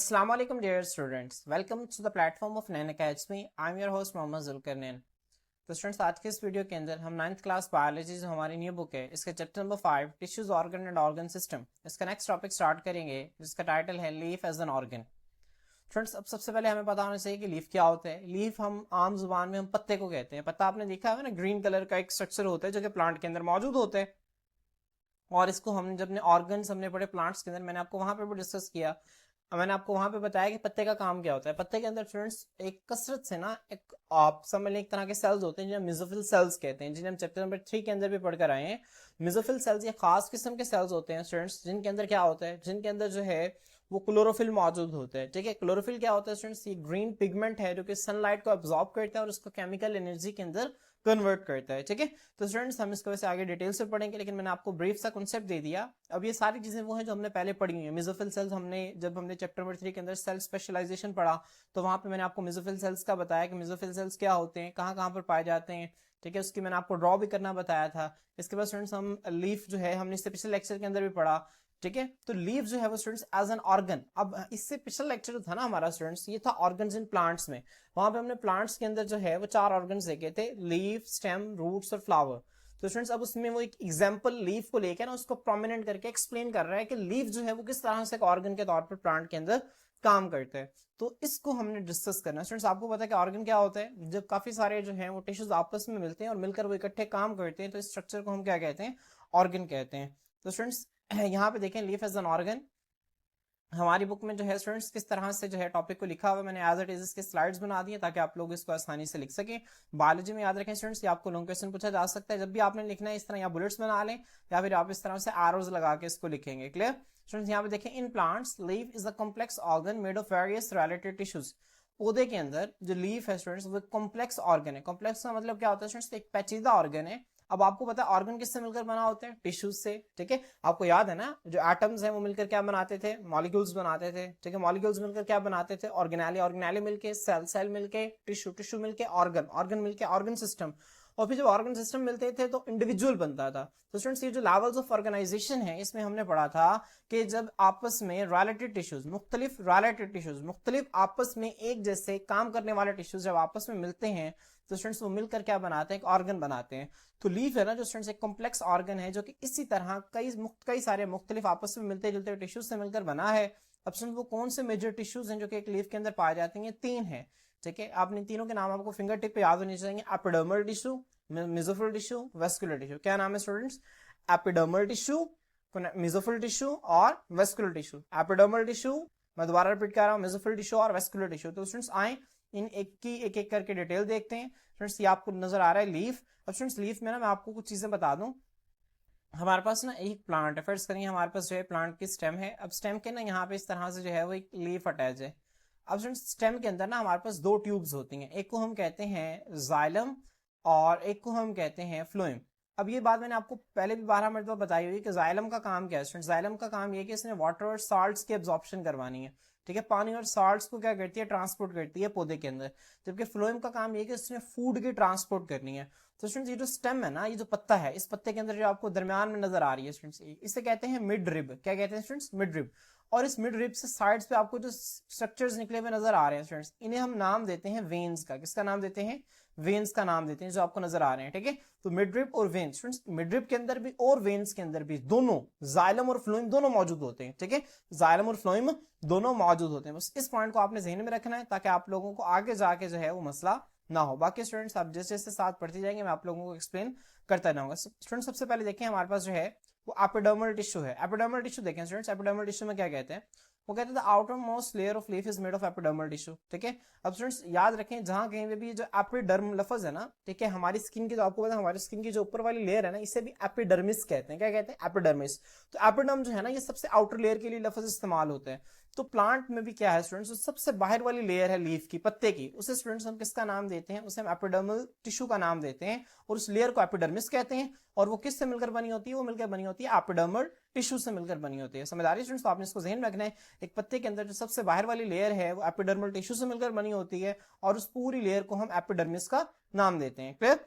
Assalamu alaikum dear students. Welcome to the platform of Nain Academy. I'm your host Mohammad Zulqarnain. तो students आज के इस video के अंदर हम 9th क्लास बायोलॉजी जो हमारी न्यू बुक है इसके chapter number 5 tissues organ and organ system इसका नेक्स्ट टॉपिक स्टार्ट करेंगे जिसका टाइटल है leaf as an organ. Friends अब सबसे पहले हमें पता होना चाहिए कि लीफ क्या होता है। लीफ हम आम जुबान में हम पत्ते को कहते हैं। पत्ता आपने देखा है ना, ग्रीन कलर का एक स्ट्रक्चर होता है जो कि प्लांट के अंदर मौजूद होता है। और इसको हम जब ऑर्गन्स हमने पढ़े प्लांट्स के अंदर, मैंने आपको वहां पर भी डिस्कस किया। मैंने आपको वहां पे बताया कि पत्ते का काम क्या होता है। पत्ते के अंदर फ्रेंड्स एक कसरत से ना एक आप समझ लें एक तरह के सेल्स होते हैं जिन्हें मेसोफिल सेल्स कहते हैं, जिन्हें हम चैप्टर नंबर 3 के अंदर भी पढ़कर आए हैं। मेसोफिल सेल्स ये खास किस्म के सेल्स होते हैं स्टूडेंट्स, जिनके अंदर क्या होता है, जिनके अंदर जो है वो क्लोरोफिल मौजूद होता है। ठीक है, क्लोरोफिल क्या होता है स्टूडेंट्स? ये ग्रीन पिगमेंट है जो कि सनलाइट को एब्जॉर्ब करता है और उसको केमिकल एनर्जी के अंदर कन्वर्ट करता है। ठीक है, तो स्टूडेंट्स हम इसको वैसे आगे डिटेल से पढ़ेंगे, लेकिन मैंने आपको ब्रीफ सा कॉन्सेप्ट दे दिया। अब ये सारी चीजें वो हैं जो हमने पहले पढ़ी हुई है। मेसोफिल सेल्स हमने जब हमने चैप्टर नंबर 3 के अंदर सेल स्पेशलाइजेशन पढ़ा तो वहां पे मैंने आपको मेसोफिल सेल्स का बताया कि मेसोफिल सेल्स क्या होते हैं, कहाँ कहाँ पर पाए जाते हैं। ठीक है, उसकी मैंने आपको ड्रॉ भी करना बताया था। इसके बाद स्टूडेंट्स हम लीफ जो है हमने इससे पिछले लेक्चर के अंदर भी पढ़ा। ठीक है, तो लीव जो है वो स्टूडेंट्स एज एन ऑर्गन। अब इससे पिछला लेक्चर जो था ना हमारा स्टूडेंट्स, ये था ऑर्गन्स इन प्लांट्स में। वहां पे हमने प्लांट्स के अंदर जो है वो 4 ऑर्गन्स देखे थे, लीफ, स्टेम, रूट्स और फ्लावर। तो स्टूडेंट्स अब उसमें वो एक एग्जांपल लीफ को लेकर ना उसको प्रोमिनेंट करके एक्सप्लेन कर रहा है कि लीफ जो है वो किस तरह से एक ऑर्गन के तौर पर प्लांट के अंदर काम करते हैं। तो इसको हमने डिस्कस करना है स्टूडेंट्स। आपको पता है कि ऑर्गन क्या होता है? जब काफी सारे जो है वो टिश्यूज आपस में मिलते हैं और मिलकर वो इकट्ठे काम करते हैं तो इस स्ट्रक्चर को हम क्या कहते हैं? ऑर्गन कहते हैं। तो स्टूडेंट्स यहाँ पे देखें लीफ एज एन ऑर्गन हमारी बुक में जो है स्टूडेंट्स किस तरह से जो है टॉपिक को लिखा हुआ है, मैंने एज इट इज इसके स्लाइड्स बना दिए ताकि आप लोग इसको आसानी से लिख सकें। बायोलॉजी में याद रखें स्टूडेंट्स, ये आपको लॉन्ग क्वेश्चन पूछा जा सकता है। जब भी आपने लिखना है इस तरह या बुलेट्स बना लें या फिर आप इस तरह से एरोज लगा के इसको लिखेंगे। Clear students? यहाँ पे देखें, in plants leaf is a complex organ made of various related tissues. पौधे के अंदर जो लीफ है स्टूडेंट्स वो कॉम्प्लेक्स ऑर्गन है। कॉम्प्लेक्स का मतलब क्या होता है स्टूडेंट्स? एक पेचीदा ऑर्गन है। अब आपको पता है ऑर्गन किससे मिलकर बना होते हैं? टिश्यूज से। ठीक है, आपको याद है ना जो एटम्स हैं वो मिलकर क्या बनाते थे? मॉलिक्यूल्स बनाते थे। ठीक है, मॉलिक्यूल्स मिलकर क्या बनाते थे? ऑर्गेनेली, ऑर्गेनेली मिलके सेल, सेल मिलके टिश्यू, टिश्यू मिलके ऑर्गन, ऑर्गन मिलके ऑर्गन सिस्टम। और फिर जब ऑर्गन सिस्टम मिलते थे तो इंडिविजुअल बनता था। तो स्टूडेंट्स ये जो लेवल्स ऑफ ऑर्गेनाइजेशन है इसमें हमने पढ़ा था कि जब आपस में रिलेटेड टिश्यूज, मुख्तलिफ रिलेटेड टिश्यूज, मुख्तलिफ आपस में एक जैसे काम करने वाले टिश्यूज जब आपस में मिलते हैं तो स्टूडेंट्स वो मिलकर क्या बनाते हैं? एक ऑर्गन बनाते हैं। तो लीफ है ना जो स्टूडेंट्स एक कॉम्प्लेक्स ऑर्गन है जो कि इसी तरह कई सारे मुख्तलिफ आपस में मिलते जुलते टिश्यूज से मिलकर बना है। अब स्टूडेंट्स वो कौन से मेजर टिश्यूज हैं जो कि एक लीफ के अंदर पाए जाते हैं? 3 है। ठीक है, आपने तीनों के नाम आपको फिंगर टिप पे याद होने चाहिए। Epidermal tissue, mesophyll tissue, vascular tissue. क्या नाम है students? Epidermal tissue, mesophyll tissue और वेस्कुलर टिश्यू। एपिडर्मल टिश्यू, मैं दोबारा रिपीट कर रहा हूँ, मेसोफिल टिश्यू और वेस्कुलर टिश्यू। तो स्टूडेंट्स आए इन एक एक करके डिटेल देखते हैं। फ्रेंड्स ये आपको नजर आ रहा है लीफ। अब स्टूडेंट्स लीफ में ना मैं आपको कुछ चीजें बता दूं। हमारे पास ना एक प्लांट है, फर्स्ट करेंगे हमारे पास जो है प्लांट की स्टेम है। अब स्टेम के ना यहाँ पे इस तरह से जो है वो एक लीफ अटैच है। अब स्टूडेंट्स स्टेम के अंदर ना हमारे पास 2 ट्यूब्स होती हैं, एक को हम कहते हैं जाइलम और एक को हम कहते हैं फ्लोएम। अब ये बात मैंने आपको पहले भी 12 मरतबा बताई हुई कि जाइलम का काम क्या है स्टूडेंट? जाइलम का काम ये कि इसने वाटर और साल्ट्स की एब्जॉर्प्शन करवानी है। ठीक है, पानी और साल्ट्स को क्या करती है? ट्रांसपोर्ट करती है पौधे के अंदर। जबकि फ्लोएम का काम ये कि इसने फूड की ट्रांसपोर्ट करनी है। तो स्टूडेंट्स ये जो स्टेम है ना, ये जो पत्ता है, इस पत्ते के अंदर जो आपको दरमियान में नजर आ रही है स्टूडेंट्स, इसे कहते हैं मिड रिब। क्या कहते हैं स्टूडेंट्स? Mid rib. और इस मिड रिब से साइड्स पे आपको जो स्ट्रक्चर्स निकले हुए नजर आ रहे हैं स्टूडेंट्स, इन्हें हम नाम देते हैं वेन्स का। किसका नाम देते हैं? वेन्स का नाम देते हैं, जो आपको नजर आ रहे हैं। ठीक है, तो मिडरिप और वेन्स स्टूडेंट्स, मिडरिप के अंदर भी और वेन्स के अंदर भी दोनों जाइलम और फ्लोएम दोनों मौजूद होते हैं। ठीक है, जाइलम और फ्लोएम दोनों मौजूद होते हैं। बस इस पॉइंट को आपने ज़हन में रखना है ताकि आप लोगों को आगे जाके जो है वो मसला ना हो। बाकी स्टूडेंट्स आप जैसे जैसे साथ पढ़ते जाएंगे मैं आप लोगों को एक्सप्लेन करता रहूंगा। स्टूडेंट सबसे पहले देखें हमारे पास जो है वो एपिडर्मल टिश्यू है। एपिडर्मल टिश्यू देखें स्टूडेंट्स, एपिडर्मल टिश्यू में क्या कहते हैं? वो कहते हैं the outer most layer of leaf is made of epidermal tissue. ठीक है, अब स्टूडेंट्स याद रखें जहां कहीं पे भी जो एपिडर्म लफ्ज है ना, ठीक है, हमारी स्किन की जो आपको पता है हमारी स्किन की जो ऊपर वाली लेयर है ना, इसे भी एपिडर्मिस कहते हैं। क्या कहते हैं? एपिडर्मिस। तो एपिडर्म जो है ना ये सबसे आउटर लेयर के लिए लफ्ज इस्तेमाल होते हैं। तो प्लांट में भी क्या है स्टूडेंट्स, सबसे बाहर वाली लेयर है लीफ की, पत्ते की, उसे स्टूडेंट्स हम किसका नाम देते हैं? उसे हम एपिडर्मल टिश्यू का नाम देते हैं और उस लेयर को एपिडर्मिस कहते हैं। और वो किससे मिलकर बनी होती है? वो मिलकर बनी होती है एपिडर्मल टिश्यू से मिलकर बनी होती है। समझ आ रही है स्टूडेंट्स? तो आपने इसको ज़हन में रखना है, एक पत्ते के अंदर जो सबसे बाहर वाली लेयर है वो एपिडर्मल टिश्यू से मिलकर बनी होती है और उस पूरी लेयर को हम एपिडर्मिस का नाम देते हैं। क्लियर?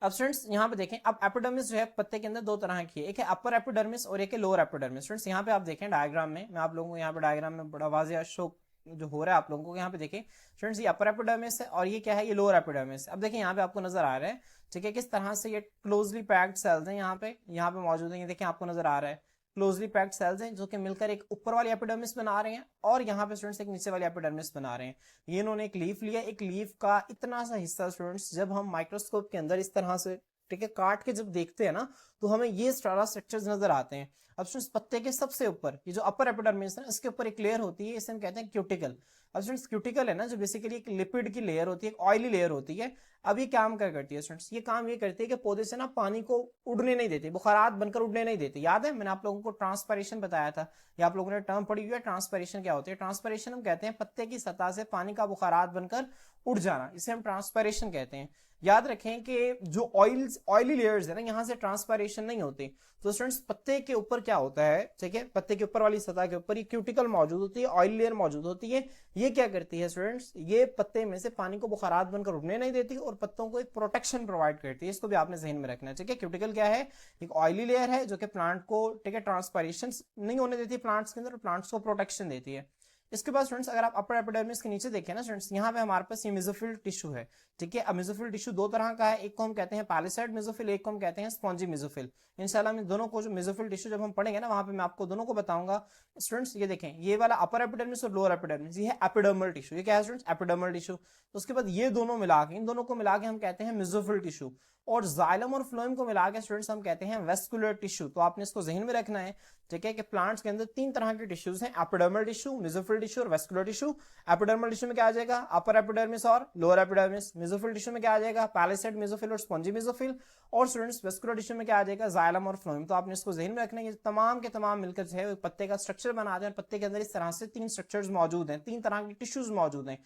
अब स्टूडेंट्स यहाँ पे देखें, अब एपिडर्मिस जो है पत्ते के अंदर दो तरह की है, एक है अपर एपिडर्मिस और एक है लोअर एपिडर्मिस। स्टूडेंट्स यहाँ पे आप देखें डायग्राम में, मैं आप लोगों को यहाँ पे डायग्राम में बड़ा वाज़ेह शो जो हो रहा है आप लोगों को यहाँ पे देखें स्टूडेंट्स, ये अपर एपिडर्मिस है और ये क्या है, ये लोअर एपिडर्मिस। अब देखिए यहाँ पे आपको नजर आ रहा है, ठीक है, किस तरह से ये क्लोजली पैक्ड सेल्स हैं यहाँ पे मौजूद है। ये देखिए आपको नजर आ रहा है क्लोजली पैक्ड सेल्स हैं जो कि मिलकर एक ऊपर वाली एपिडर्मिस बना रहे हैं और यहाँ पे स्टूडेंट्स एक नीचे वाली एपिडर्मिस बना रहे हैं। ये इन्होंने एक लीफ लिया, एक लीफ का इतना सा हिस्सा स्टूडेंट्स जब हम माइक्रोस्कोप के अंदर इस तरह से, ठीक है, काट के जब देखते हैं ना तो हमें ये सारा स्ट्रक्चर्स नजर आते हैं। अब स्टूडेंट्स पत्ते के सबसे ऊपर ये जो अपर एपिडर्मिस है इसके ऊपर एक लेयर होती है, इसे हम कहते हैं क्यूटिकल। अब स्टूडेंट्स क्यूटिकल है ना जो बेसिकली एक लिपिड की लेयर होती है, एक ऑयली लेयर होती है। अब ये काम क्या करती है स्टूडेंट्स, ये काम ये करती है कि पौधे से ना पानी को उड़ने नहीं देती, बुखारात बनकर उड़ने नहीं देती। याद है मैंने आप लोगों को ट्रांसपैरेशन बताया था, या आप लोगों ने टर्म पढ़ी हुई है ट्रांसपैरेशन क्या होती है। ट्रांसपैरेशन हम कहते हैं पत्ते की सतह से पानी का बुखारात बनकर उड़ जाना, इसे हम ट्रांसपैरेशन कहते हैं। याद रखें कि जो ऑयली लेयर्स है ना यहाँ से ट्रांसपैरेशन नहीं होती। तो स्टूडेंट्स पत्ते के ऊपर क्या होता है, ठीक है, पत्ते के ऊपर वाली सतह के ऊपर ये क्यूटिकल मौजूद होती है, ऑयल लेयर मौजूद होती है। ये क्या करती है स्टूडेंट्स, ये पत्ते में से पानी को बुखारात बनकर उड़ने नहीं देती और पत्तों को एक प्रोटेक्शन प्रोवाइड करती है। इसको भी आपने जहन में रखना है, ठीक है। क्यूटिकल क्या है, एक ऑयली लेयर है जो कि प्लांट को, ठीक है, ट्रांसपैरेशन नहीं होने देती प्लांट्स के अंदर, प्लांट्स को प्रोटेक्शन देती है। इसके बाद स्टूडेंट्स अगर आप अपर एपिडर्मिस के नीचे देखें ना स्टूडेंट्स, यहाँ पे हमारे पास ये मेसोफिल टिश्यू है, ठीक है। अब मेसोफिल टिश्यू दो तरह का है, एक को हम कहते हैं पैलिसाइड मेसोफिल, एक को हम कहते हैं स्पॉन्जी मेसोफिल। इंशाल्लाह मैं दोनों को, जो मेसोफिल टिश्यू जब हम पढ़ेंगे ना वहां पे मैं आपको दोनों को बताऊंगा। स्टूडेंट्स ये देखें, ये वाला अपर एपिडर्मिस और लोअर एपिडर्मिस, ये है एपिडर्मल टिश्यू। ये क्या है स्टूडेंट्स, एपिडर्मल टिश्यू। तो उसके बाद ये दोनों मिला के, इन दोनों को मिला के हम कहते हैं मेसोफिल टिश्यू, और जाइलम और फ्लोएम को मिला के स्टूडेंट्स हम कहते हैं वेस्कुलर टिश्यू। तो आपने इसको जहन में रखना है, ठीक है, कि प्लांट्स के अंदर तीन तरह के टिश्यूज हैं, एपिडर्मल टिश्यू, मेसोफिल टिश्यू और वेस्कुलर टिश्यू। एपिडर्मल टिश्यू में क्या आ जाएगा, अपर एपिडर्मिस और लोअर एपिडर्मिस। मेसोफिल टिश्यू में क्या आ जाएगा, पैलिसाइड मेसोफिल और स्पॉन्जी मेसोफिल। और स्टूडेंट्स वेस्कुलर टिश्यू में क्या आ जाएगा, जाइलम और फ्लोएम। तो आपने इसको जहन में रखना है, ये तमाम के तमाम मिलकर जो है पत्ते का स्ट्रक्चर बनाते हैं। पत्ते के अंदर इस तरह से तीन स्ट्रक्चर्स मौजूद हैं, तीन तरह के टिश्यूज मौजूद हैं।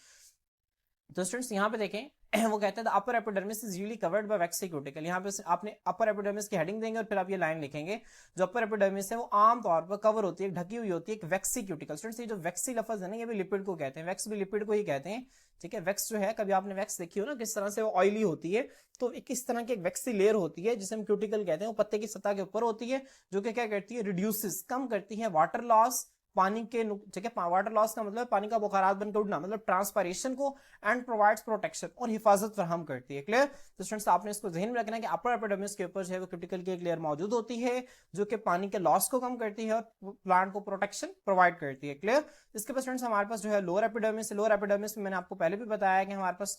तो स्टूडेंट्स यहाँ पे देखें वो कहते हैं upper epidermis is usually covered by vaccine cuticle. यहाँ पे आपने अपर एपिडर्मिस की हेडिंग देंगे और फिर आप ये लाइन लिखेंगे, जो अपर एपिडर्मिस है वो आम तौर पर कवर होती है, ढकी हुई होती है एक वैक्सी क्यूटिकल। स्टूडेंट्स ये जो वैक्सी लफ्ज है ना, ये भी लिपिड को कहते हैं, वैक्स भी लिपिड को ही कहते हैं, ठीक है। वैक्स जो है, कभी आपने वैक्स देखी हो ना किस तरह से वो ऑयली होती है, तो एक इस तरह की एक वैक्सी लेयर होती है जिसे हम क्यूटिकल कहते हैं, वो पत्ते की सतह के ऊपर होती है, जो कि क्या करती है, रिड्यूसेस, कम करती है वाटर लॉस, पानी के, ठीक है, वाटर लॉस का मतलब पानी का बुखारात बनकर उड़ना, मतलब ट्रांसपायरेशन को, एंड प्रोवाइड्स प्रोटेक्शन, और हिफाजत फराहम करती है। क्लियर। तो स्टूडेंट्स आपने इसको ध्यान में रखना है कि अपर एपिडर्मिस के ऊपर जो है वो क्यूटिकल की एक लेयर मौजूद होती है जो कि पानी के लॉस को कम करती है और प्लांट को प्रोटेक्शन प्रोवाइड करती है। क्लियर। इसके बाद स्टूडेंट्स हमारे पास जो है लोअर एपिडर्मिस, लोअर एपिडर्मिस में मैंने आपको पहले भी बताया कि हमारे पास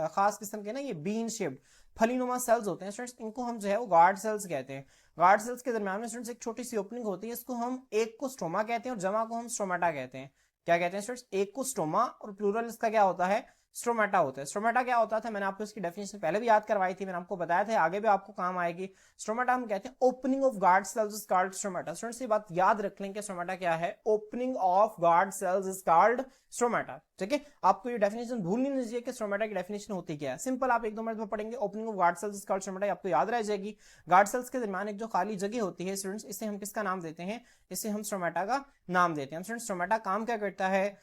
खास किस्म के ना ये बीन शेप्ड फलीनुमा सेल्स होते हैं स्टूडेंट्स, इनको हम जो है वो गार्ड सेल्स कहते हैं। गार्ड सेल्स के दरम्यान में स्टूडेंट्स एक छोटी सी ओपनिंग होती है, इसको हम एक को स्टोमा कहते हैं और जमा को हम स्टोमेटा कहते हैं। क्या कहते हैं स्टूडेंट्स, एक को स्टोमा और प्लूरल इसका क्या होता है, स्ट्रोमेटा होता है। स्ट्रोमेटा क्या होता था, मैंने आपको इसकी डेफिनेशन पहले भी याद करवाई थी, मैंने आपको बताया था, आगे भी आपको काम आएगी। स्ट्रोमेटा हम कहते हैं opening of guard cells is called stromata. Students ये बात याद रख लें कि स्ट्रोमेटा क्या है, opening of guard cells is called stromata. ठीक है, आपको ये डेफिनेशन भूलनी नहीं चाहिए कि स्ट्रोमेटा की डेफिनेशन होती क्या है। सिंपल आप एक दो मिनट में पढ़ेंगे, opening of guard cells is called stromata, आपको याद रह जाएगी। गार्ड सेल्स के दरमियान एक जो खाली जगह होती है स्टूडेंट्स, इसे हम किसका नाम देते हैं, इसे हम स्ट्रोमेटा का नाम देते हैं। स्टूडेंट्स स्ट्रोमेटा काम क्या करता है,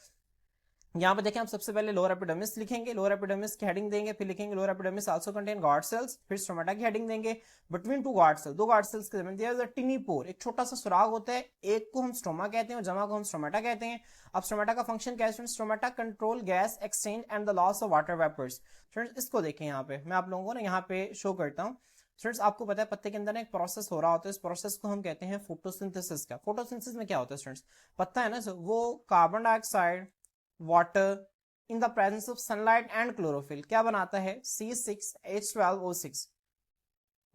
यहाँ पे देखें, हम सबसे पहले लोअर एपिडर्मिस लिखेंगे, लोअर एपिडर्मिस की हेडिंग देंगे, फिर लिखेंगे lower epidermis also contain guard cells, फिर स्ट्रोमेटा की हेडिंग देंगे। बिटवीन टू गार्ड सेल्स, दो गार्ड सेल्स के दरमियान देयर इज अ टिनी पोर, एक छोटा सा सुराग होता है, एक को हम स्ट्रोमा कहते हैं और जमा को हम स्ट्रोमेटा कहते हैं। अब स्ट्रोमेटा का फंक्शन क्या है, stomata control gas exchange and the loss of water vapours. Friends इसको देखें, यहाँ पे मैं आप लोगों को ना यहाँ पे शो करता हूँ। फ्रेंड्स आपको पता है पत्ते के अंदर एक प्रोसेस हो रहा होता है, इस प्रोसेस को हम कहते हैं फोटोसिंथेसिस का। फोटोसिंथेसिस में क्या होता है स्टूडेंट्स, पत्ता है ना वो carbon dioxide, water in the presence of sunlight and chlorophyll क्या बनाता है, C6H12O6,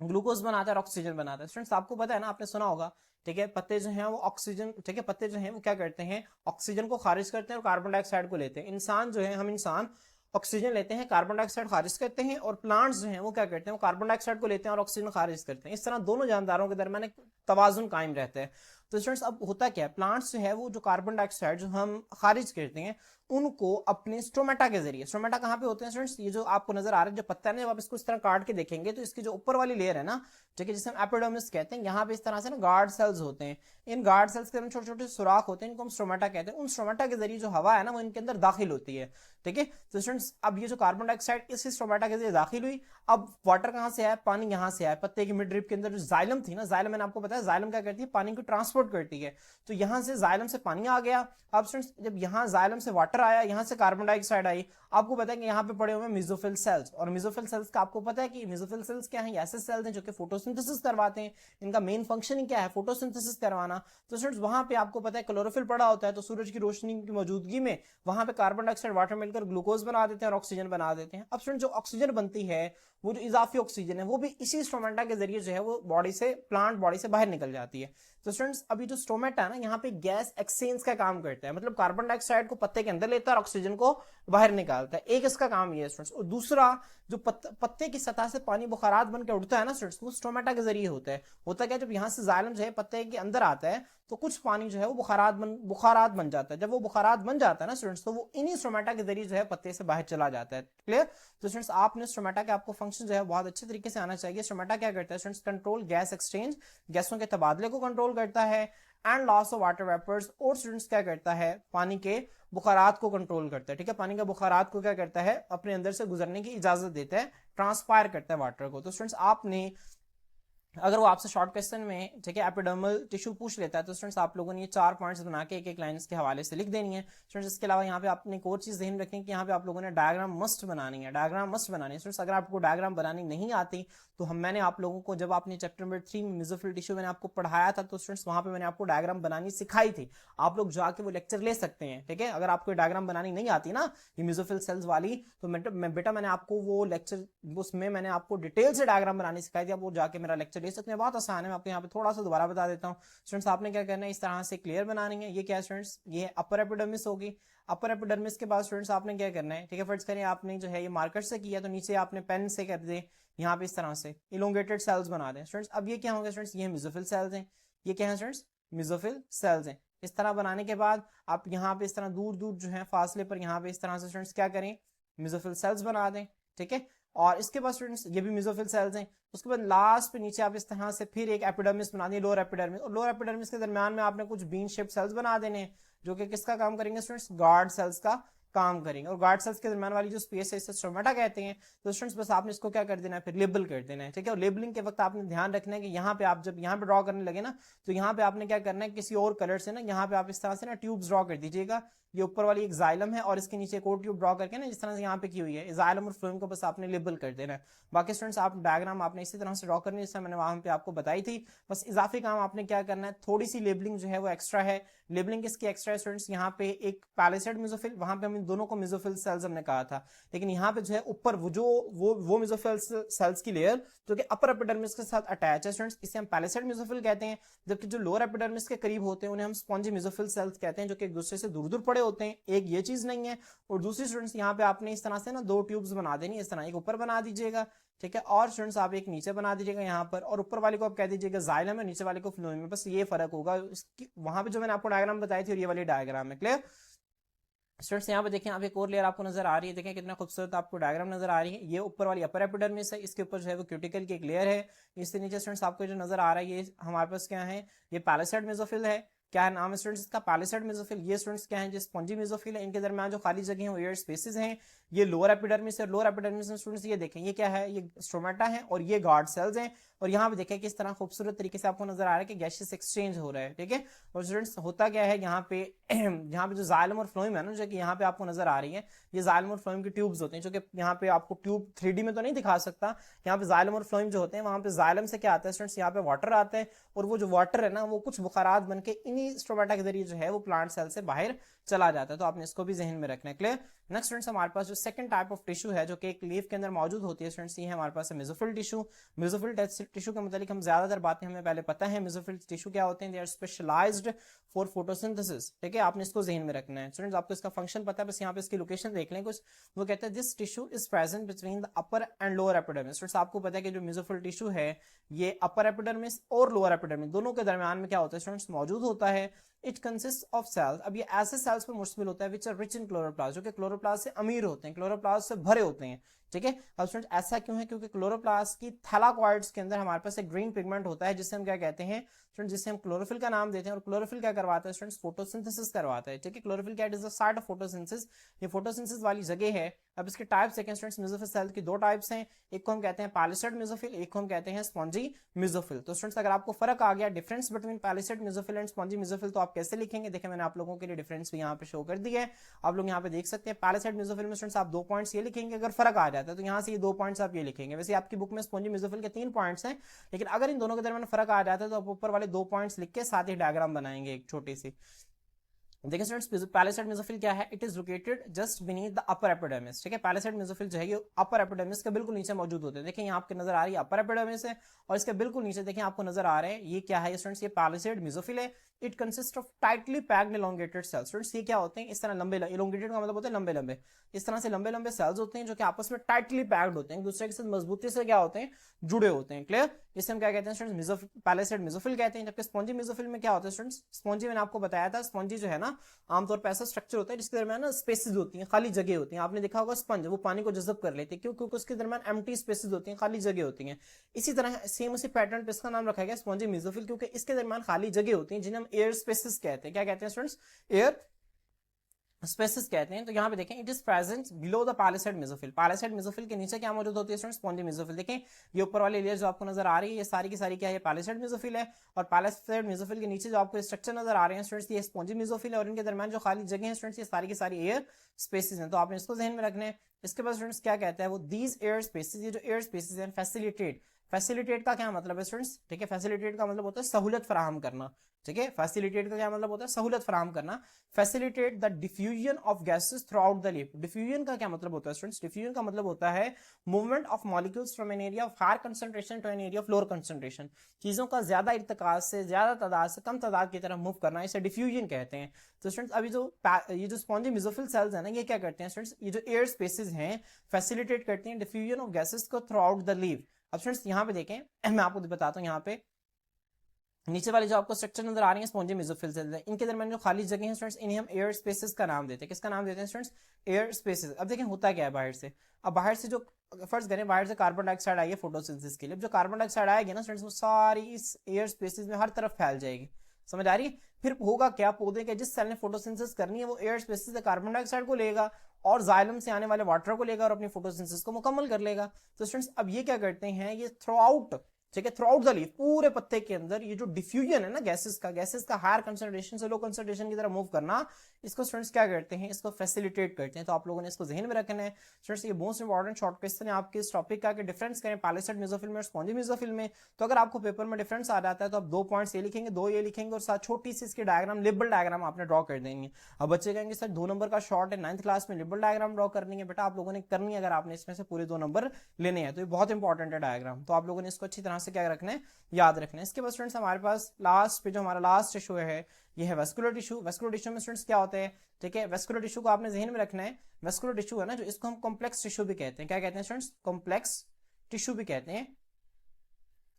ग्लूकोज बनाता है और ऑक्सीजन बनाता है। स्टूडेंट्स आपको पता है ना, आपने सुना होगा, ठीक है, पत्ते जो हैं वो ऑक्सीजन, ठीक है, पत्ते जो हैं वो क्या करते हैं, ऑक्सीजन को खारिज करते हैं और कार्बन डाइऑक्साइड को लेते हैं। इंसान जो है, हम इंसान ऑक्सीजन लेते हैं, कार्बन डाइऑक्साइड खारिज करते हैं, और प्लांट्स जो हैं वो क्या करते हैं, वो कार्बन डाइऑक्साइड को लेते हैं और ऑक्सीजन खारिज करते हैं। इस तरह दोनों जानदारों के दरमियान एक तवाजुन कायम रहता है। तो स्टूडेंट्स अब होता क्या है, प्लांट्स जो है वो जो कार्बन डाइऑक्साइड जो हम खारिज करते हैं उनको अपने स्टोमेटा के जरिए, स्टोमेटा कहाँ पे होते हैं स्टूडेंट्स, ये जो आपको नजर आ रहा है जो पत्ता है ना, जब आप इसको इस तरह काट के देखेंगे तो इसकी जो ऊपर वाली लेयर है ना, ठीक है, जिसे हम एपिडर्मिस कहते हैं, यहाँ पे इस तरह से ना गार्ड सेल्स होते हैं। इन गार्ड सेल्स के अंदर छोटे छोटे सुराख होते हैं, इनको हम स्टोमेटा कहते हैं। उन स्टोमेटा के जरिए जो हवा है ना वो इनके अंदर दाखिल होती है, ठीक है। तो स्टूडेंट्स अब ये जो कार्बन डाइऑक्साइड इस स्टोमेटा के जरिए दाखिल हुई, अब वाटर कहाँ से आया, पानी यहाँ से आया। पत्ते की मिड ड्रिप के अंदर जो जाइलम थी ना, जाइलम मैंने आपको बताया जाइलम क्या करती है, पानी को ट्रांसपोर्ट करती है। तो यहाँ से जाइलम से पानी आ गया। अब स्टूडेंट्स जब यहाँ जाइलम से वाटर आया, यहाँ से कार्बन डाइऑक्साइड आई, आपको पता है कि यहाँ पे पड़े हुए मेसोफिल सेल्स, और मेसोफिल सेल्स का आपको पता है कि मेसोफिल सेल्स क्या है, ऐसे सेल्स हैं जो कि फोटोसिंथेसिस करवाते हैं। इनका मेन फंक्शन ही क्या है, फोटोसिंथेसिस करवाना। तो स्टूडेंट्स वहां पे आपको पता है क्लोरोफिल पड़ा होता है, तो सूरज की रोशनी की मौजूदगी में वहां पे कार्बन डाइऑक्साइड वाटर मिलकर ग्लूकोज बना देते हैं और ऑक्सीजन बना देते हैं। अब स्टूडेंट जो ऑक्सीजन बनती है वो जो इजाफी ऑक्सीजन है वो भी इसी स्टोमेटा के जरिए जो है वो बॉडी से, प्लांट बॉडी से बाहर निकल जाती है। तो स्टूडेंट्स अभी जो स्टोमेटा है ना, यहाँ पे गैस एक्सचेंज का काम करता है, मतलब कार्बन डाइऑक्साइड को पत्ते के अंदर लेता है और ऑक्सीजन को बाहर निकालता है। एक इसका काम ये है स्टूडेंट्स। और दूसरा जो पत्ते की सतह से पानी बुखारात बन के उड़ता है ना स्टूडेंट्स, वो स्टोमेटा के जरिए होता है। होता क्या है, जब यहाँ से जाइलम जो है पत्ते के अंदर आता है तो कुछ पानी जो है वो बुखारात बन जाता है। जब वो बुखारात बन जाता है ना स्टूडेंट्स, तो वो इन्हीं स्टोमेटा के जरिए जो है पत्ते से बाहर चला जाता है। क्लियर। तो स्टूडेंट्स आपने स्टोमेटा के आपको फंक्शन जो है बहुत अच्छे तरीके से आना चाहिए। स्टोमेटा क्या करता है स्टूडेंट्स, कंट्रोल गैस एक्सचेंज, गैसों के तबादले को कंट्रोल करता है, and loss of water vapours, और स्टूडेंट्स क्या करता है, पानी के बुखारात को कंट्रोल करता है। ठीक है, पानी के बुखारात को क्या करता है, अपने अंदर से गुजरने की इजाजत देता है, ट्रांसपायर करता है वाटर को। तो स्टूडेंट्स आपने अगर वो आपसे शॉर्ट क्वेश्चन में ठीक है एपिडर्मल टिश्यू पूछ लेता है तो स्टूडेंट्स आप लोगों ने ये 4 पॉइंट्स बना के एक एक लाइन के हवाले से लिख देनी है स्टूडेंट्स। इसके अलावा यहाँ पे आपने एक और चीज ध्यान रखें कि यहाँ पे आप लोगों ने डायग्राम मस्ट बनानी है, डायग्राम मस्ट बनानी है स्टूडेंट्स। अगर आपको डायग्राम बनानी नहीं आती तो मैंने आप लोगों को जब आपने चैप्टर नंबर 3 में मेसोफिल टिश्यू मैंने आपको पढ़ाया था तो स्टूडेंट्स वहां पे मैंने आपको डायग्राम बनानी सिखाई थी। आप लोग जाके वो लेक्चर ले सकते हैं, ठीक है। अगर आपको डायग्राम बनानी नहीं आती ना ये मेसोफिल सेल्स वाली, तो बेटा मैंने आपको वो लेक्चर, उसमें मैंने आपको डिटेल से डायग्राम बनानी सिखाई थी। आप वो जाके मेरा लेक्चर ले सकते हैं, बहुत आसान है। मैं आपको यहाँ पे थोड़ा सा दोबारा बता देता हूँ स्टूडेंट्स। आपने क्या करना है, इस तरह से क्लियर बनानी है। ये क्या है स्टूडेंट्स, ये अपर एपिडर्मिस होगी। अपर एपिडर्मिस के बाद स्टूडेंट्स आपने क्या करना है, ठीक है, फर्ज करें आपने जो है ये मार्कर से किया तो नीचे आपने पेन से कर दे यहाँ पे इस तरह से इलोंगेटेड सेल्स बना दें स्टूडेंट्स। अब ये क्या होगा स्टूडेंट्स, ये मेसोफिल सेल्स हैं। ये क्या है स्टूडेंट्स, मेसोफिल सेल्स हैं। इस तरह बनाने के बाद आप यहाँ पे इस तरह दूर दूर जो है फासले पर यहाँ पे इस तरह से स्टूडेंट्स क्या करें, मेसोफिल सेल्स बना दें, ठीक है। और इसके बाद स्टूडेंट्स ये भी मेसोफिल सेल्स हैं। उसके बाद लास्ट पे नीचे आप इस तरह से फिर एक एपिडर्मिस बना दिए, लोअर एपिडर्मिस, और लोअर एपिडर्मिस के दरमियान में आपने कुछ बीन शेप सेल्स बना देने जो कि किसका काम करेंगे स्टूडेंट्स, गार्ड सेल्स का काम करेंगे। और गार्ड सेल्स के दरमियान वाली जो स्पेस है इसे स्टोमेटा कहते हैं। तो स्टूडेंट्स बस आपने इसको क्या कर देना है, फिर लेबल कर देना है, ठीक है। और लेबलिंग के वक्त आपने ध्यान रखना है कि यहाँ पे आप जब यहाँ पे ड्रॉ करने लगे ना तो यहाँ पे आपने क्या करना है, किसी और कलर से ना यहाँ पे आप इस तरह से ना ट्यूब्स ड्रॉ कर दीजिएगा। ये ऊपर वाली एक जाइलम है और इसके नीचे एक और ट्यूब ड्रॉ करके ना जिस तरह से यहाँ पे की हुई है, जाइलम और फ्लोएम को बस आपने लेबल कर देना है। बाकी स्टूडेंट्स आप डायग्राम आपने इसी तरह से ड्रॉ करनी है जैसे मैंने वहां पे आपको बताई थी। बस इजाफी काम आपने क्या करना है, थोड़ी सी लेबलिंग जो है वो एक्स्ट्रा है। लेबलिंग किसकी एक्स्ट्रा है स्टूडेंट्स, यहाँ पे एक पैलिसेड मेसोफिल, वहां पे हम इन दोनों को मेसोफिल सेल्स हमने कहा था, लेकिन यहाँ पे जो है ऊपर वो मेसोफिल सेल्स की लेयर जो कि अपर एपिडर्मिस के साथ अटैच है स्टूडेंट्स, इसे हम पैलिसेड मेसोफिल कहते हैं। जबकि जो लोअर एपिडर्मिस के करीब होते हैं उन्हें हम स्पॉन्जी मेसोफिल सेल्स कहते हैं, जो कि एक दूसरे से दूर दूर पड़े होते हैं। एक ये चीज नहीं है। और दूसरी स्टूडेंट्स यहाँ पे आपने इस तरह से ना 2 ट्यूब्स बना देनी, इस तरह एक ऊपर बना दीजिएगा, ठीक है, और स्टूडेंट्स आप एक नीचे बना दीजिएगा यहाँ पर, और ऊपर वाले को आप कह दीजिएगा जाइलम है, नीचे वाले को फ्लोएम है। बस ये फर्क होगा। वहां पे जो मैंने आपको डायग्राम बताई थी और ये वाली डायग्राम है। क्लियर स्टूडेंट्स, यहाँ पे देखें आप एक और लेयर आपको नजर आ रही है, देखें कितना खूबसूरत आपको डायग्राम नजर आ रही है। ये ऊपर वाली अपर एपिडर्मिस है, इसके ऊपर जो है वो क्यूटिकल की एक लेयर है। इससे नीचे स्टूडेंट्स आपको जो नजर आ रहा है ये हमारे पास क्या है, ये पैलिसेड मेसोफिल है। क्या है नाम है स्टूडेंट्स इसका, पैलिसेड मेसोफिल। ये स्टूडेंट्स क्या है, जो स्पॉन्जी मेसोफिल है, इनके दरमियान जो खाली जगह है वो एयर स्पेसेस हैं। ये लोअर एपिडर्मिस है। लोअर एपिडर्मिस में स्टूडेंट्स ये देखें ये क्या है, ये स्टोमेटा है और ये गार्ड सेल्स हैं। और यहाँ पे देखें किस तरह खूबसूरत तरीके से आपको नजर आ रहा है कि गैसेस एक्सचेंज हो रहा है, ठीक है। और स्टूडेंट्स होता क्या है यहाँ पे यहाँ पे जो जाइलम और फ्लोएम है ना, जो कि यहाँ पे आपको नजर आ रही है, ये जाइलम और फ्लोएम की ट्यूब्स होते हैं, जो कि यहाँ पे आपको ट्यूब 3D में तो नहीं दिखा सकता। यहाँ पे जाइलम और फ्लोएम जो होते हैं, वहां पे जाइलम से क्या आता है स्टूडेंट्स, यहाँ पे वाटर आता है, और वो जो वाटर है ना वो कुछ बुखारात बन के इन्हीं स्टोमेटा के जरिए जो है वो प्लांट सेल से बाहर चला जाता है। तो आपने इसको भी जहन में रखना है। क्लियर। नेक्स्ट स्टूडेंट्स हमारे पास जो सेकंड टाइप ऑफ टिश्यू है जो कि एक लीफ के अंदर मौजूद होती है स्टूडेंट्स, ये हमारे पास मेसोफिल टिश्यू। मेसोफिल टिश्यू के मतलब हम ज्यादातर बातें हमें पहले पता है। मेसोफिल टिश्यू क्या होते हैं, they are specialised for photosynthesis, ठीक है, आपने इसको जहन में रखना है स्टूडेंट्स। आपको इसका फंक्शन पता है, बस यहाँ पे इसकी लोकेशन देख लें कुछ। वो कहते हैं this tissue is present between the upper and lower epidermis. Students आपको पता है कि जो मेसोफिल टिश्यू है ये अपर एपिडर्मिस और लोअर एपिडर्मिस दोनों के दरमियान में क्या होता है स्टूडेंट्स, मौजूद होता है। इट कंसिस्ट ऑफ सेल्स, अब ये ऐसे सेल्स पर मुश्तमिल होता है which are rich in chloroplast, जो कि क्लोरोप्लास्ट से अमीर होते हैं, क्लोरोप्लास्ट से भरे होते हैं, ठीक है। अब स्टूडेंट्स ऐसा क्यों है, क्योंकि क्लोरोप्लास्ट की थैलाकॉइड्स के अंदर हमारे पास एक ग्रीन पिगमेंट होता है जिसे हम क्या कहते हैं स्टूडेंट, जिसे हम क्लोरोफिल का नाम देते हैं। और क्लोरोफिल क्या करवाता है स्टूडेंट्स, फोटोसिंथेसिस करवाता है, ठीक है। क्लोरोफिल क्या is the site of photosynthesis, ये फोटोसिंथेसिस वाली जगह है। अब इसके टाइप्स देखें स्टूडेंट्स, मेसोफिल सेल की दो टाइप्स हैं, एक को हम कहते हैं पैलिसेड मेसोफिल, एक को हम कहते हैं स्पॉन्जी मेसोफिल। तो स्टूडेंट्स अगर आपको फर्क आ गया difference between palisade mesophyll and spongy mesophyll, तो आप कैसे लिखेंगे, देखिए मैंने आप लोगों के लिए डिफरेंस भी यहाँ पे शो कर दिया है, आप लोग यहाँ पे देख सकते हैं। पैलिसेड मेसोफिल में स्टूडेंट्स आप 2 पॉइंट्स ये लिखेंगे, अगर फर्क आ जाता है तो यहाँ से ये 2 पॉइंट्स आप ये लिखेंगे। वैसे आपकी बुक में स्पॉन्जी मेसोफिल के 3 पॉइंट्स हैं, लेकिन अगर इन दोनों के दरमियान फर्क आ जाता है तो आप ऊपर वाले 2 पॉइंट्स लिख के साथ ही डायग्राम बनाएंगे एक छोटी सी। देखिए स्टूडेंट्स पैलिसेड मेसोफिल क्या है, it is located just beneath the upper epidermis, ठीक है। पैलिसेड मेसोफिल जो है ये अपर एपिडर्मिस के बिल्कुल नीचे मौजूद होते हैं। देखिए यहाँ आपके नजर आ रही है अपर एपिडर्मिस है, और इसके बिल्कुल नीचे देखिए आपको नजर आ रहे हैं ये क्या है स्टूडेंट्स, ये पैलिसेड मेसोफिल है। It consist of tightly packed elongated cells. Students ये क्या होते हैं, इस तरह लंबे, इलोंगेटेड का मतलब होता है लंबे लंबे, इस तरह से लंबे लंबे सेल्स होते हैं जो कि आपस में टाइटली पैक्ड होते हैं, एक दूसरे के साथ मजबूती से क्या होते हैं, जुड़े होते हैं, क्लियर। इसे हम क्या कहते हैं स्टूडेंट्स, पैलिसेड मेसोफिल कहते हैं। जबकि स्पॉन्जी मेसोफिल में क्या होता है स्टूडेंट्स, स्पॉन्जी मैंने आपको बताया था, स्पॉन्जी जो है ना आमतौर पर ऐसा स्ट्रक्चर होता है जिसके दरमियान ना स्पेसेस होती हैं, खाली जगह होती हैं। आपने देखा होगा स्पंज वो पानी को जज़ब कर लेते हैं, क्यों, क्योंकि उसके दरमियान एम्प्टी स्पेसेस होती हैं, खाली जगह होती हैं। इसी तरह सेम उसी पैटर्न पे इसका नाम रखा गया स्पॉन्जी मेसोफिल, क्योंकि इसके दरमियान खाली जगह होती हैं जिन्हें हम एयर स्पेसेस कहते हैं। क्या कहते हैं स्टूडेंट्स, एयर स्पेसिस कहते हैं। तो यहाँ पे देखें it is present below the palisade mesophyll, palisade mesophyll के नीचे क्या मौजूद होती है स्टूडेंट्स, स्पॉन्जी मेसोफिल। देखें ये ऊपर वाली लेयर जो आपको नजर आ रही है ये सारी की सारी क्या है, पैलिसेड मेसोफिल है। और पैलिसेड मेसोफिल के नीचे जो आपको स्ट्रक्चर नजर आ रहे हैं स्टूडेंट्स, ये स्पॉन्जी मेसोफिल है। और इनके दरमियान जो खाली जगह है स्टूडेंट्स, ये सारी की सारी एयर स्पेसिस हैं, तो आपने इसको ध्यान में रखना है। इसके बाद स्टूडेंट्स क्या कहता है वो, दीज एयर स्पेसिस, ये जो एयर स्पेसिस हैं फैसिलिटेट, फैसिलिटेट का क्या मतलब है स्टूडेंट्स, ठीक है, फैसिलिटेट का मतलब होता है सहूलत फराहम करना, ठीक है। फैसिलिटेट का क्या मतलब होता है, सहूलत फराहम करना। Facilitate the diffusion of gases through out the leaf. Diffusion का क्या मतलब होता है स्टूडेंट्स, डिफ्यूजन का मतलब होता है movement of molecules from an area of higher concentration to an area of lower concentration, चीजों का ज्यादा इर्तिकाज से ज्यादा तादाद से कम तादाद की तरफ मूव करना, इसे डिफ्यूजन कहते हैं। तो स्टूडेंट्स अभी ये जो स्पॉन्जी मेसोफिल सेल्स है ना, ये क्या करते हैं स्टूडेंट्स, ये जो एयर स्पेसेस हैं फैसिलिटेट करते हैं डिफ्यूजन ऑफ गैसेस को थ्रू आउट द लीफ। अब स्टूडेंट्स यहाँ पे देखें, मैं आपको बताता हूँ, यहाँ पे नीचे वाले जो आपको स्ट्रक्चर नजर आ रही है स्पॉन्जी मेसोफिल सेल्स है, इनके दरमियान जो खाली जगह है स्टूडेंट्स, इन्हें हम एयर स्पेसेस का नाम देते हैं। किसका नाम देते हैं स्टूडेंट्स, एयर स्पेसेस। अब देखें होता क्या है बाहर से, अब बाहर से जो फर्स्ट करें बाहर से कार्बन डाइऑक्साइड आई है फोटोसिंथेसिस के लिए, जो कार्बन डाइऑक्साइड आएगी ना स्टूडेंट्स वो सारी इस एयर स्पेसेस में हर तरफ फैल जाएगी, समझ आ रही है। फिर होगा क्या, पौधे के जिस सेल ने फोटोसिंथेसिस करनी है वो एयर स्पेसेस से कार्बन डाइऑक्साइड को लेगा और जाइलम से आने वाले वाटर को लेगा और अपनी फोटोसिंथेसिस को मुकम्मल कर लेगा। तो स्टूडेंट्स अब ये क्या करते हैं, ये थ्रू आउट, ठीक है, थ्रू आउट द लीफ, पूरे पत्ते के अंदर ये जो डिफ्यूजन है ना गैसेस का हायर कंसंट्रेशन से लो कंसंट्रेशन की तरफ मूव करना, इसको स्टूडेंट्स क्या करते हैं, इसको फैसिलिटेट करते हैं। तो आप लोगों ने इसको जहन में रखना है स्टूडेंट्स, ये मोस्ट इंपॉर्टेंट शॉर्ट क्वेश्चन है आपके इस टॉपिक का, कि डिफरेंस करें पैलिसेड मेसोफिल में और स्पॉन्जी मेसोफिल में। तो अगर आपको पेपर में डिफरेंस आ जाता है तो आप 2 पॉइंट्स ये लिखेंगे, 2 ये लिखेंगे और साथ छोटी सी इसकी डायग्राम, लिबल डायग्राम आपने ड्रॉ कर देंगे। अब बच्चे कहेंगे सर 2 नंबर का शॉर्ट है, 9th क्लास में लिबल डायग्राम ड्रॉ करनी है, बेटा आप लोगों ने करनी है अगर आपने इसमें से पूरे 2 नंबर लेने हैं तो ये बहुत इंपॉर्टेंट है डायग्राम, तो आप लोगों ने इसको अच्छी तरह से क्या रखना है, याद रखना है। इसके बाद स्टूडेंट्स हमारे पास लास्ट पे जो हमारा लास्ट टिश्यू है ये है वेस्कुलर टिश्यू। वेस्कुलर टिश्यू में स्टूडेंट्स क्या होते हैं, ठीक है, वेस्कुलर टिश्यू को आपने जहन में रखना है। वेस्कुलर टिश्यू है ना जो, इसको हम कॉम्प्लेक्स टिश्यू भी कहते हैं। क्या कहते हैं स्टूडेंट्स, कॉम्प्लेक्स टिश्यू भी कहते हैं।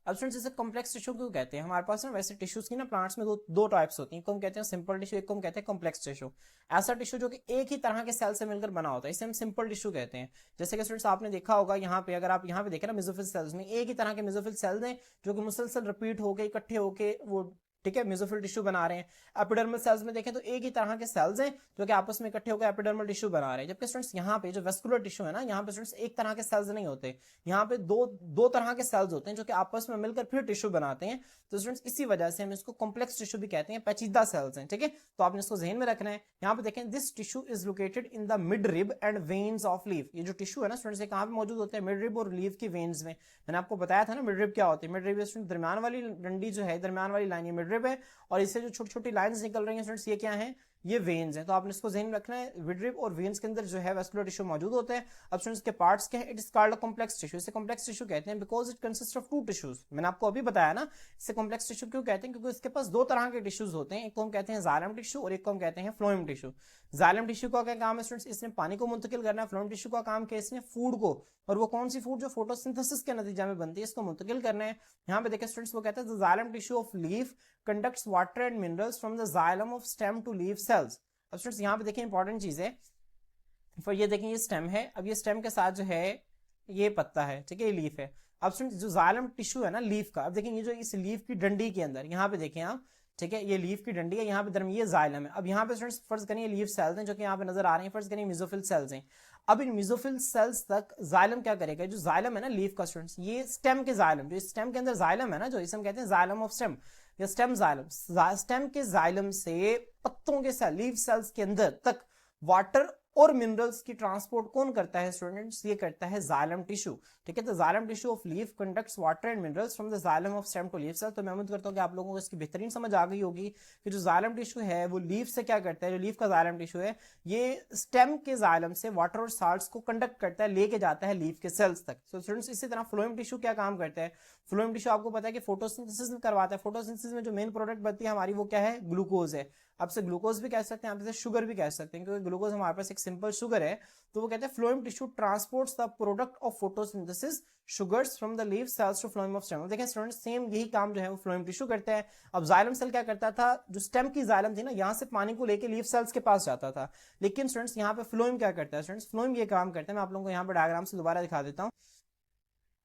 अब स्टूडेंट्स इसे कॉम्प्लेक्स टिश्यू क्यों कहते हैं, हमारे पास ना वैसे टिश्यूज की ना प्लांट्स में दो टाइप्स होती हैं, एक को हम कहते हैं सिंपल टिश्यू, एक को हम कहते हैं कॉम्प्लेक्स टिश्यू। ऐसा टिश्यू जो कि एक ही तरह के सेल से मिलकर बना होता है इसे हम सिंपल टिश्यू कहते हैं। जैसे कि स्टूडेंट्स आपने देखा होगा यहाँ पे, अगर आप यहाँ पे देखें ना मेसोफिल सेल्स में एक ही तरह के मेसोफिल सेल्स हैं जो कि मुसलसल रिपीट होकर इकट्ठे होकर वो, ठीक है, मेसोफिल टिश्यू बना रहे हैं। एपिडर्मल सेल्स में देखें तो एक ही तरह के सेल्स हैं जो कि आपस में इकट्ठे होकर एपिडर्मल टिश्यू बना रहे हैं। जबकि स्टूडेंट्स यहाँ पे जो वेस्कुलर टिश्यू है ना, यहाँ पे स्टूडेंट्स एक तरह के सेल्स नहीं होते, यहाँ पे दो तरह के सेल्स होते हैं जो कि आपस में मिलकर फिर टिश्यू बनाते हैं। तो स्टूडेंट्स इसी वजह से हम इसको कॉम्प्लेक्स टिश्यू भी कहते हैं, पेचीदा सेल्स हैं, ठीक है। तो आपने इसको जहन में रखना है। यहाँ पे देखें this tissue is located in the mid rib end veins of leaf. ये जो टिश्यू है ना स्टूडेंट्स कहाँ पे मौजूद होते हैं, मिड रिब और लीफ की वेन्स में। मैंने आपको बताया था ना मिड रिब क्या होती है, मिड रिब दरमियान वाली डंडी जो है, दरमियान वाली लाइन ये मिड रिब है, और इससे जो छोटी छोटी लाइंस निकल रही हैं स्टूडेंट्स ये क्या है, ये वेन्स हैं। तो आपने इसको ध्यान में रखना है, मिडरिब और वेन्स के अंदर जो है वेस्कुलर टिश्यू मौजूद होते हैं। अब स्टूडेंट्स के पार्ट्स क्या है, it is called complex tissue. इसे कॉम्प्लेक्स टिश्यू कहते हैं because it consist of two tissues. मैंने आपको अभी बताया ना इसे कॉम्प्लेक्स टिश्यू क्यों कहते हैं, क्योंकि इसके पास दो तरह के टिश्यूज होते हैं, एक को हम कहते हैं जाइलम टिश्यू और एक को हम कहते हैं फ्लोएम टिश्यू। जाइलम टिश्यू का क्या काम है स्टूडेंट्स, इसने पानी को मुंतकिल करना है। फ्लोएम टिश्यू का काम क्या है, इसने फूड को, और वो कौन सी फूड जो फोटोसिंथेसिस के नतीजा में बनती है, इसको मुंतकिल करना है। यहाँ पे देखिए स्टूडेंट्स, वो कहते हैं xylem tissue of leaf conducts water and minerals from the xylem of stem to leaf cells. अब स्टूडेंट्स यहाँ पे देखिए इंपॉर्टेंट चीज है, फिर ये देखें ये स्टेम है, अब ये स्टेम के साथ जो है ये पत्ता है, ठीक है, ये लीफ है। अब स्टूडेंट्स जो जाइलम टिश्यू है ना लीफ का, अब देखें ये जो इस लीफ की डंडी के अंदर, यहाँ पे देखें आप, ठीक है, ये लीफ की डंडी है, यहाँ पे दरमियान ये जाइलम है। अब यहाँ पे स्टूडेंट्स फर्ज करें ये लीफ सेल्स हैं जो कि यहाँ पे नजर आ रहे हैं, फर्ज करें मेसोफिल सेल्स हैं। अब इन मेसोफिल सेल्स तक जाइलम क्या करेगा, जो जाइलम है ना लीफ का स्टूडेंट्स, ये स्टेम के जाइलम, जो स्टेम के अंदर जाइलम है ना, जो इसे हम कहते हैं जाइलम ऑफ स्टेम या स्टेम जाइलम, स्टेम के जाइलम से पत्तों के सेल, लीफ सेल्स के अंदर तक वाटर और मिनरल्स की ट्रांसपोर्ट कौन करता है स्टूडेंट्स, ये करता है जाइलम टिश्यू, ठीक है। तो xylem tissue of leaf conducts water and minerals from the xylem of stem to leaf cell. तो मैं उम्मीद करता हूं कि आप लोगों को इसकी बेहतरीन समझ आ गई होगी कि जो जाइलम टिश्यू है वो लीफ से क्या करता है, जो लीफ का जाइलम टिश्यू है ये स्टेम के जाइलम से वाटर और साल्ट्स को कंडक्ट करता है, लेके जाता है लीफ के सेल्स तक। तो स्टूडेंट्स इसी तरह फ्लोएम टिश्यू क्या काम करता है, फ्लोएम टिश्यू आपको पता है कि फोटोसिंथेसिस करवाता है। फोटोसिंथेसिस में जो मेन प्रोडक्ट बनती है हमारी वो क्या है, ग्लूकोज है। आप से ग्लूकोज भी कह सकते हैं, आप इसे शुगर भी कह सकते हैं, क्योंकि ग्लूकोज हमारे पास एक सिंपल शुगर है। तो वो कहते हैं phloem tissue transports the product of photosynthesis sugars from the leaf cells to phloem of stem. देखें स्टूडेंट्स सेम यही काम जो है वो फ्लोएम टिश्यू करता है। अब जाइलम सेल क्या करता था, जो स्टेम की जाइलम थी ना, यहाँ से पानी को लेके लीफ सेल्स के पास जाता था, लेकिन स्टूडेंट्स यहाँ पे फ्लोएम क्या करता है, स्टूडेंट्स फ्लोएम ये काम करता है, मैं आप लोगों को यहाँ पे डायग्राम से दोबारा दिखा देता हूँ।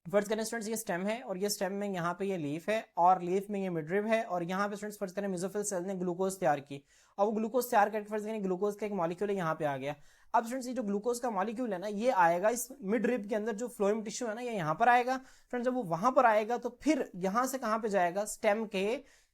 फर्ज करें स्टूडेंट्स ये स्टेम है और ये स्टेम में यहाँ पे ये लीफ है और लीफ में ये मिडरिब है, और यहाँ पे स्टूडेंट्स फर्ज करें मेसोफिल सेल ने ग्लूकोज तैयार की, और वो ग्लूकोज तैयार करके फर्ज करें ग्लूकोज का एक मॉलिक्यूल है यहाँ पे आ गया। अब स्टूडेंट्स ये जो ग्लूकोज का मॉलिक्यूल है ना, ये आएगा इस मिडरिब के अंदर, जो फ्लोएम टिश्यू है ना, ये यहाँ पर आएगा। फ्रेंड्स जब वो वहां पर आएगा तो फिर यहाँ से कहाँ पे जाएगा, स्टेम के,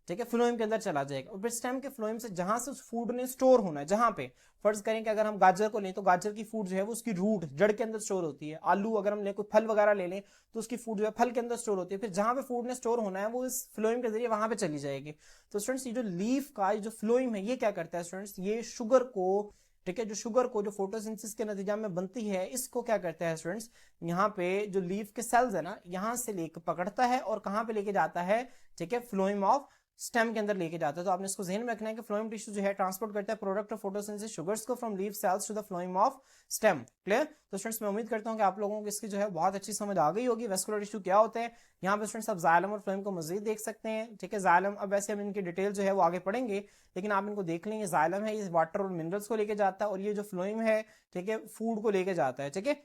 ठीक है, फ्लोएम के अंदर चला जाएगा, और फिर स्टेम के फ्लोएम से जहां से उस फूड ने स्टोर होना है, जहां पे फर्ज करें कि अगर हम गाजर को लें तो गाजर की फूड जो है वो उसकी रूट जड़ के अंदर स्टोर होती है। आलू अगर हम ले, कोई फल वगैरह ले लें तो उसकी फूड जो है फल के अंदर स्टोर होती है, फिर जहां पे फूड ने स्टोर होना है वो इस फ्लोएम के जरिए वहां पे चली जाएगी। तो स्टूडेंट्स ये जो लीफ का जो फ्लोएम है ये क्या करता है स्टूडेंट्स, ये शुगर को, ठीक है, जो शुगर को जो फोटोसिंथेसिस के नतीजा में बनती है, इसको क्या करता है स्टूडेंट्स, यहाँ पे जो लीफ के सेल्स है ना, यहाँ से लेकर पकड़ता है और कहाँ पे लेके जाता है, ठीक है, फ्लोएम ऑफ स्टेम के अंदर लेके जाता है। तो आपने इसको ध्यान में रखना है कि फ्लोएम टिश्यू जो है ट्रांसपोर्ट करता है प्रोडक्ट ऑफ फोटोसिंथेसिस शुगर्स को from leaf cells to the phloem of stem. Clear. तो स्टूडेंट्स मैं उम्मीद करता हूं कि आप लोगों को इसकी जो है बहुत अच्छी समझ आ गई होगी वेस्कुलर टिश्यू क्या होते हैं। यहाँ पे स्टूडेंट्स आप जाइलम और फ्लोएम को मजीद देख सकते हैं, ठीक है। जाइलम, अब वैसे हम इनकी डिटेल जो है वो आगे पढ़ेंगे, लेकिन आप इनको देख लेंगे। जाइलम है ये वाटर और मिनरल्स को लेके जाता है, और ये जो फ्लोएम है, ठीक है, फूड को लेके जाता है, ठीक है।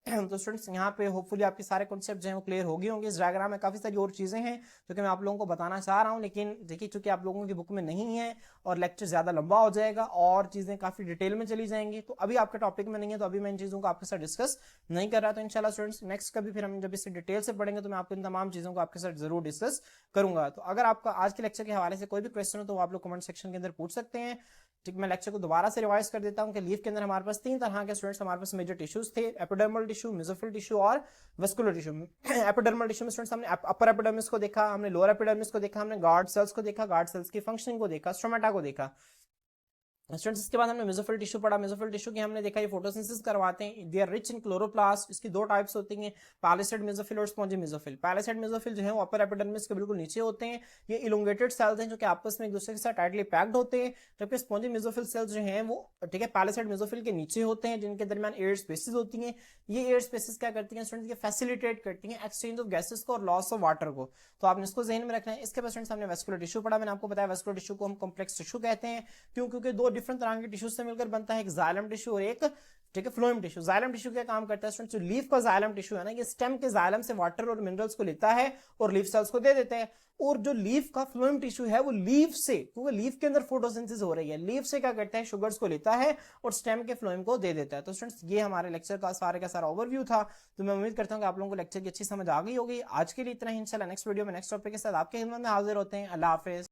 तो स्टूडेंट्स यहाँ पे होपफुली आपके सारे कॉन्सेप्ट जो है वो क्लियर हो गए होंगे। इस डायग्राम में काफी सारी और चीजें हैं जो कि मैं आप लोगों को बताना चाह रहा हूँ, लेकिन देखिए चूंकि आप लोगों की बुक में नहीं है और लेक्चर ज्यादा लंबा हो जाएगा और चीजें काफी डिटेल में चली जाएंगी, तो अभी आपके टॉपिक में नहीं है, तो अभी मैं इन चीजों को आपके साथ डिस्कस नहीं कर रहा। तो इंशाल्लाह स्टूडेंट्स नेक्स्ट कभी फिर हम जब इसे डिटेल से पढ़ेंगे तो मैं आपको इन तमाम चीजों को आपके साथ जरूर डिस्कस करूंगा। तो अगर आपका आज के लेक्चर के हवाले से कोई भी क्वेश्चन हो तो आप लोग कमेंट सेक्शन के अंदर पूछ सकते हैं, ठीक। मैं लेक्चर को दोबारा से रिवाइज कर देता हूं कि लीफ के अंदर हमारे पास तीन तरह के स्टूडेंट्स हमारे पास मेजर टिश्यूज थे, एपिडर्मल टिश्यू, मेसोफिल टिश्यू और वेस्कुलर टिश्यू। एपिडर्मल टिश्यू में स्टूडेंट्स हमने अपर एपिडर्मिस को देखा, हमने लोअर एपिडर्मिस को देखा, हमने गार्ड सेल्स को देखा, गार्ड सेल्स की फंक्शनिंग को देखा, स्ट्रोमेटा को देखा। स्टूडेंट्स इसके बाद हमने मेसोफिल टिश्यू पढ़ा। मेसोफिल टिश्यू की हमने देखा ये फोटोसिंथेसिस करवाते हैं, they are rich in chloroplast. इसकी दो टाइप्स होती हैं, पैलिसेड मेसोफिल और स्पॉन्जी मेसोफिल। पैलिसेड मेसोफिल जो है वो अपर एपिडर्मिस के बिल्कुल नीचे होते हैं, ये इलोंगेटेड सेल्स हैं जो कि आपस में एक दूसरे के साथ टाइटली पैक्ड होते हैं, जबकि स्पॉन्जी मेसोफिल सेल्स जो हैं वो, ठीक है, पैलिसेड मेसोफिल के नीचे होते हैं, जिनके दरमियान एयर स्पेसेस होती हैं। ये एयर स्पेसेस क्या करती हैं स्टूडेंट्स, ये फैसिलिटेट करती हैं एक्सचेंज ऑफ गैसेस को और लॉस ऑफ वाटर को। तो आपने इसको ज़हन में रखना है। इसके बाद स्टूडेंट्स हमने वेस्कुलर टिश्यू पढ़ा। मैंने आपको बताया वेस्कुलर टिश्यू को हम कॉम्प्लेक्स टिश्यू कहते हैं, क्यों, क्योंकि दो डिफरेंट तरह के टिश्यू से मिलकर बनता है, एक जाइलम टिश्यू और एक, ठीक है, फ्लोएम टिश्यू। जाइलम टिश्यू क्या काम करता है स्टूडेंट्स, जो लीफ का जाइलम टिश्यू है ना, ये स्टेम के जाइलम से वाटर और मिनरल्स को लेता है और लीफ सेल्स को दे देता है। और जो लीफ का फ्लोएम टिश्यू है वो लीफ से, क्योंकि लीफ के अंदर फोटोसिंथेसिस हो रही है, लीफ से क्या करता है, शुगर्स को लेता है और स्टेम के फ्लोएम को दे देता है। तो स्टूडेंट्स ये हमारे लेक्चर का सारा ओवरव्यू था। तो मैं उम्मीद करता हूं कि आप लोगों को लेक्चर की अच्छी समझ आ गई होगी। आज के लिए इतना ही, इंशाल्लाह नेक्स्ट वीडियो में नेक्स्ट टॉपिक के साथ आपके खिदमत में हाजिर होते हैं। अल्लाह हाफिज।